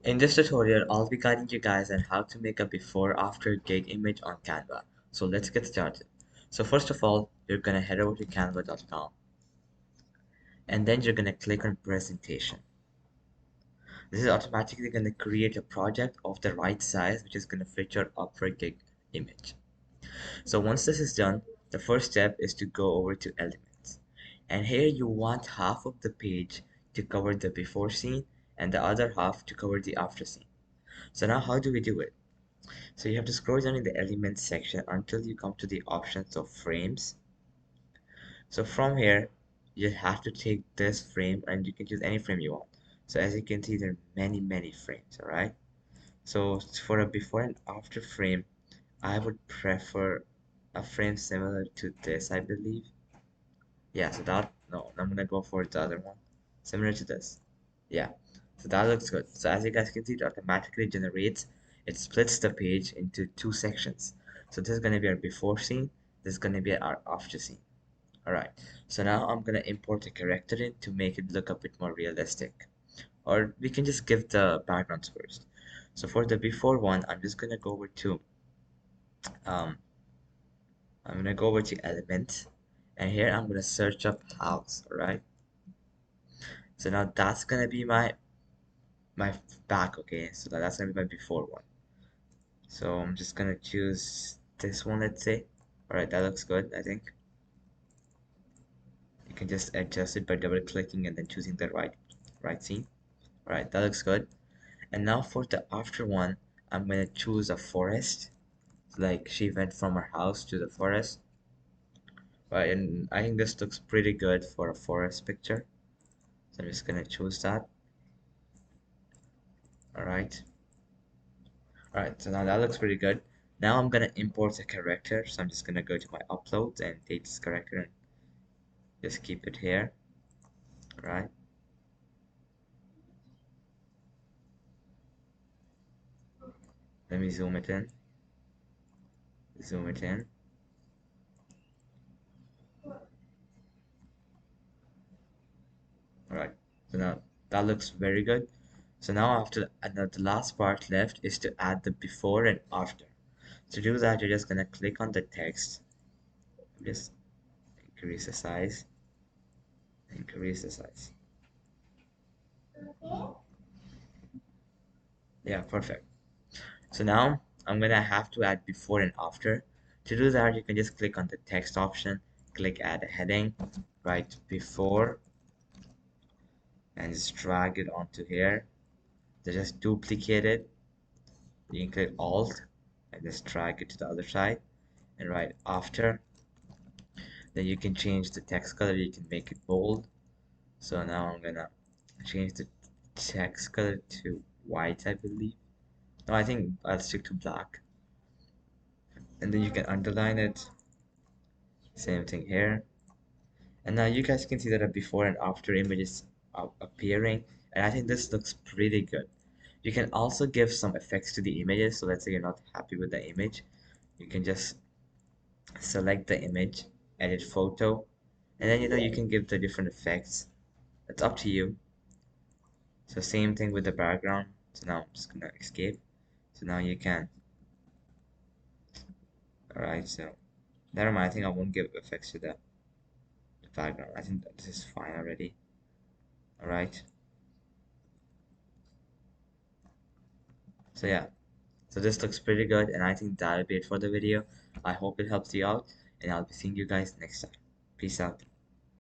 In this tutorial, I'll be guiding you guys on how to make a before after gig image on Canva. So let's get started. So first of all, you're gonna head over to canva.com and then you're gonna click on presentation. This is automatically gonna create a project of the right size which is gonna fit your upper gig image. So once this is done, the first step is to go over to elements. And here you want half of the page to cover the before scene and the other half to cover the after scene. So now how do we do it? So you have to scroll down in the elements section until you come to the options of frames. So from here, you have to take this frame and you can choose any frame you want. So as you can see, there are many frames, alright? So for a before and after frame, I would prefer a frame similar to this, I believe. Yeah, so that, no, I'm gonna go for the other one. Similar to this. Yeah, so that looks good. So as you guys can see, it automatically generates, it splits the page into two sections. So this is gonna be our before scene, this is gonna be our after scene. Alright, so now I'm gonna import a character in to make it look a bit more realistic. Or we can just give the backgrounds first. So for the before one, I'm just gonna go over to um I'm gonna go over to element, and here I'm gonna search up house. Alright, so now that's gonna be my back. Okay, so that's gonna be my before one. So I'm just gonna choose this one, let's say. Alright, that looks good, I think. You can just adjust it by double clicking and then choosing the right scene. Alright, that looks good. And now for the after one, I'm gonna choose a forest. Like she went from her house to the forest. Right, and I think this looks pretty good for a forest picture. So I'm just gonna choose that. Alright. Alright, so now that looks pretty good. Now I'm gonna import a character. So I'm just gonna go to my uploads and take this character and just keep it here. Right. Let me zoom it in. Zoom it in. Alright. So now that looks very good. So now after the last part left is to add the before and after. To do that, you're just gonna click on the text. Just increase the size. Increase the size. Yeah, perfect. So now I'm gonna have to add before and after. To do that, you can just click on the text option, click add a heading, write before, and just drag it onto here. Then just duplicate it. You can click Alt and just drag it to the other side and write after. Then you can change the text color, you can make it bold. So now I'm gonna change the text color to white, I believe. No, I think I'll stick to black. And then you can underline it. Same thing here. And now you guys can see that a before and after image is appearing, and I think this looks pretty good. You can also give some effects to the images. So let's say you're not happy with the image, you can just select the image, edit photo, and then you can give the different effects. It's up to you. So same thing with the background. So now I'm just gonna escape. So now you can. Alright, so never mind, I think I won't give effects to the background. I think this is fine already. Alright. So yeah. So this looks pretty good, and I think that'll be it for the video. I hope it helps you out, and I'll be seeing you guys next time. Peace out.